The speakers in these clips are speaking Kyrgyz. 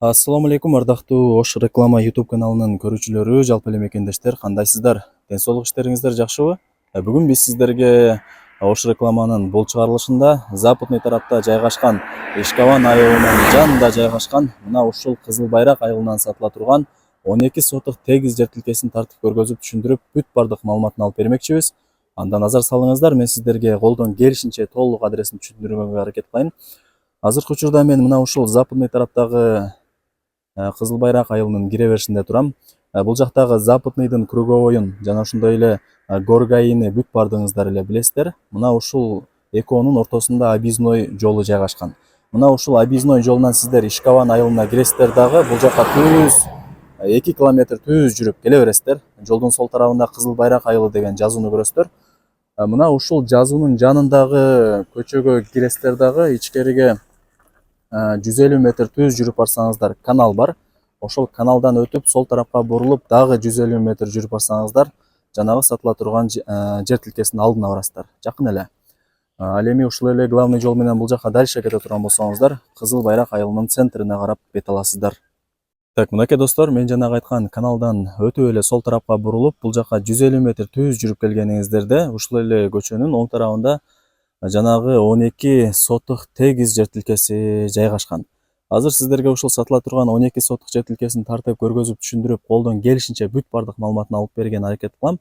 Ассаламу алейкум, ардактуу Ош реклама YouTube каналынын көрүүчүлөрү, жалпы эле мекендештер, кандайсыздар? Ден соолук иштериңиздер жакшыбы? Бүгүн биз сиздерге Ош рекламанын бул чыгарылышында Западный тарапта жайгашкан Ишкаван айылынын жанында жайгашкан мына ушул Кызыл Байрак айылынан сатыла турган 12 сотук тегиз жер тилкесин тартып көргөзүп түшүндүрүп, бүт бардык маалыматын алып бермекчибиз. Анда назар салыңыздар, мен сиздерге колдон келишинче толук адресин түшүндүрүүгө аракет кылайын. Азыркы учурда мен мына ушул Западный тараптагы Кызыл Байрак айылынын кире беришинде турам. Бул жактагы Западныйдын круговойун жана ошондой эле Горгайыны бүт бардыгыңыздар эле билесиздер. Мына ушул экөөнүн ортосунда объездной жолу жайгашкан. Мына ушул объездной жолунан сиздер Ишкаван айылына киресиздер дагы, бул жака түз 2 километр түз жүрүп келе бересиздер. Жолдун сол тарабында Кызыл Байрак айылы деген жазууну көрөсүздөр. Мына ушул жазуунун жанындагы көчөгө киресиздер дагы, ичкериге 150 метр түз жүрүп барсаңыздар канал бар. Ошол каналдан өтүп сол тарапка бурулуп дагы 150 метр жүрүп барсаңыздар жанагы сатыла турган жер тилкесинин алдына барасыздар. Жакын эле. Ал эми ушул эле главный жол менен бул жака дальше кете турган болсоңуздар, Кызыл Байрак айылынын центрине карап бет аласыздар. Так, мынакей достор, мен жанагы айткан каналдан өтүп эле сол тарапка бурулуп, бул жака 150 метр түз жүрүп келгениңиздерде ушул эле көчөнүн оң тарабында жанагы 12 сотук тегиз жер тилкеси жайгашкан. Азыр сиздерге ушул сатыла турган 12 сотук жер тилкесин тартып көргөзүп түшүндүрүп, колдон келишинче бүт бардык маалыматын алып берген аракет кылам.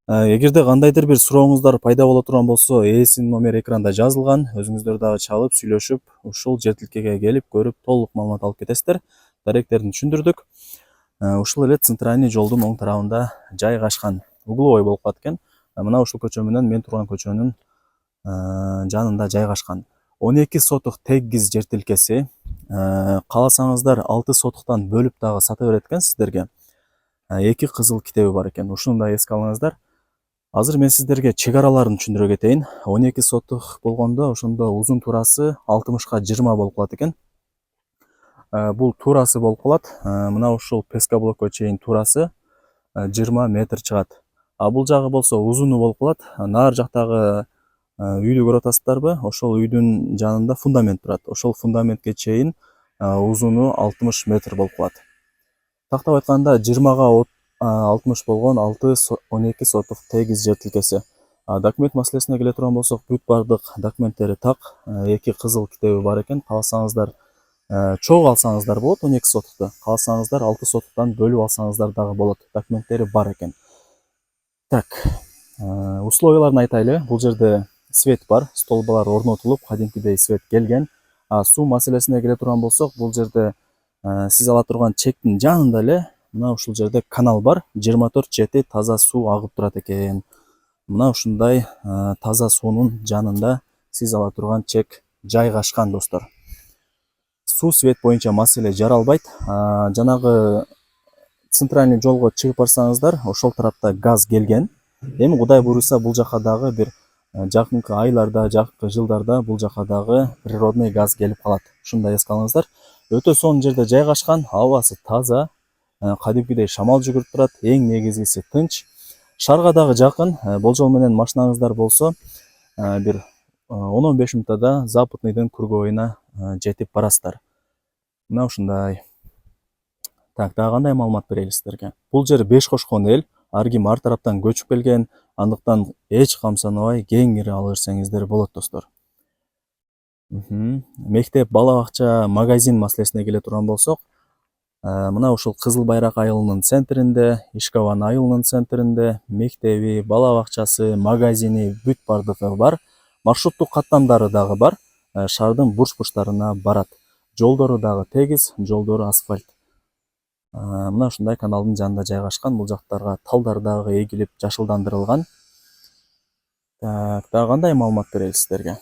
Эгерде кандайдыр бир сурооңуздар пайда боло турган болсо, ээсинин номери экранда жазылган. Өзүңүздөр дагы чалып, сүйлөшүп, ушул жер тилкеге келип, көрүп, толук маалымат алып кетесиздер. Даректерин түшүндүрдүк. Ушул эле центральный жолдун оң тарабында жайгашкан. Угловой болуп калат экен. Мына ушул көчө менен мен турган көчөнүн жанында жайгашкан. 12 сотук тегиз жер тилкеси. Кааласаңыздар 6 сотуктан бөлүп дагы сата берет экен сиздерге. 2 кызыл китеби бар экен. Ушуну да эске алыңыздар. Азыр мен сиздерге чек араларын түшүндүрө кетейин. 12 сотук болгондо ошондо узун туурасы 60ка 20 болуп калат экен. Бул туурасы болуп калат. Мына ушул пескоблокко чейин туурасы 20 метр чыгат. Бул жагы болсо узуну болуп калат. Нар жактагы үйдү көрүп атасыздарбы? Ошол үйдүн жанында фундамент турат. Ошол фундаментке чейин узуну 60 метр болуп калат. Тактап айтканда 20га 60 болгон 12 сотук тегиз жер тилкеси. Документ маселесине келе турган болсок, бүт бардык документтери так. 2 кызыл китеби бар экен. Кааласаңыздар чогуу алсаңыздар болот 12 сотукту. Кааласаңыздар 6 сотуктан бөлүп алсаңыздар дагы болот. Документтери бар экен. Так, условияларын айтайлы. Бул жерде свет бар, столбалар орнотулуп, кадимкидей свет келген. Суу маселесине келе турган болсок, бул жерде сиз ала турган чектин жанында эле мына ушул жерде канал бар. 24 чети таза суу агып турат экен. Мына ушундай таза суунун жанында сиз ала турган чек жайгашкан достор. Суу свет боюнча маселе жаралбайт. Жанагы центральный жолго чыгып барсаңыздар, ошол тарапта газ келген. Эми Кудай буйруса бул жака дагы бир жакынкы айларда, жакынкы жылдарда бул жака дагы природный газ келип калат. Ушуну да эске алыңыздар. Өтө сонун жерде жайгашкан, абасы таза, кадимкидей шамал жүгүрүп турат, эң негизгиси тынч. Шаарга дагы жакын, болжол менен машинаңыздар болсо, бир 10-15 мүнөттө Западныйдын круговойуна жетип барасыздар. Мына ушундай. Так, дагы кандай маалымат берели сиздерге? Бул жер Беш кошкон эл, ар ким ар тараптан көчүп келген, андыктан эч камсанбай кең кире ала берсеңиздер болот достор. Мектеп, бала бакча, магазин маселесине келе турган болсок, мына ушул Кызыл Байрак айылынын центринде, Ишкаван айылынын центринде мектеби, бала бакчасы, магазини бүт бардыгы бар. Маршруттук каттамдары дагы бар. Шаардын бурч-бурчтарына барат. Жолдору дагы тегиз, жолдору асфальт. Мына ушундай каналдын жанында жайгашкан. Бул жактарга талдар дагы эгилип, жашылдандырылган. Так, дагы кандай маалымат берели сиздерге?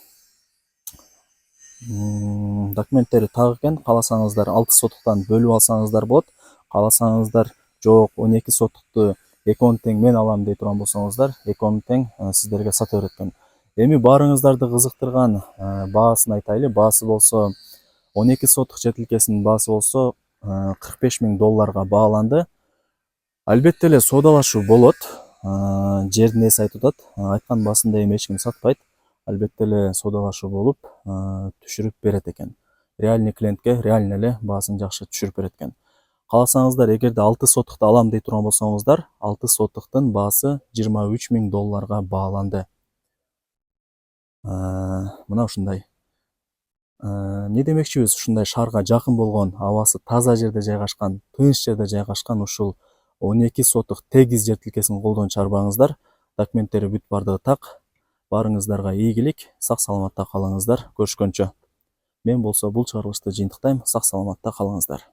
Документтери так экен. Кааласаңыздар 6 сотуктан бөлүп алсаңыздар болот. Кааласаңыздар жок 12 сотукту экөөнү тең мен алам дей турган болсоңуздар, экөөнү тең сиздерге сата берет экен. Эми баарыңыздарды кызыктырган баасын айтайлы. Баасы болсо 12 сотук жер тилкесинин баасы болсо $45,000 бааланды. Албетте эле соодалашуу болот. Жердин ээси айтып атат, айткан баасында эми эч ким сатпайт. Албетте эле соодалашуу болуп, түшүрүп берет экен. реальный клиентке реально эле баасын жакшы түшүрүп берет экен. Кааласаңыздар, эгерде 6 сотукты алам дей турган болсоңуздар, 6 сотуктун баасы $23.000 бааланды. Мына ушундай. Не демекчибиз, ушундай шаарга жакын болгон, абасы таза жерде жайгашкан, тынч жерде жайгашкан ушул 12 сотук тегиз жер тилкесин колдон чыгарбаңыздар. Документтери бүт бардыгы так. Барыңыздарга ийгилик, сак саламатта калыңыздар. Көрүшкөнчө. Мен болсо бул чыгарылышты жыйынтыктайм. Сак саламатта калыңыздар.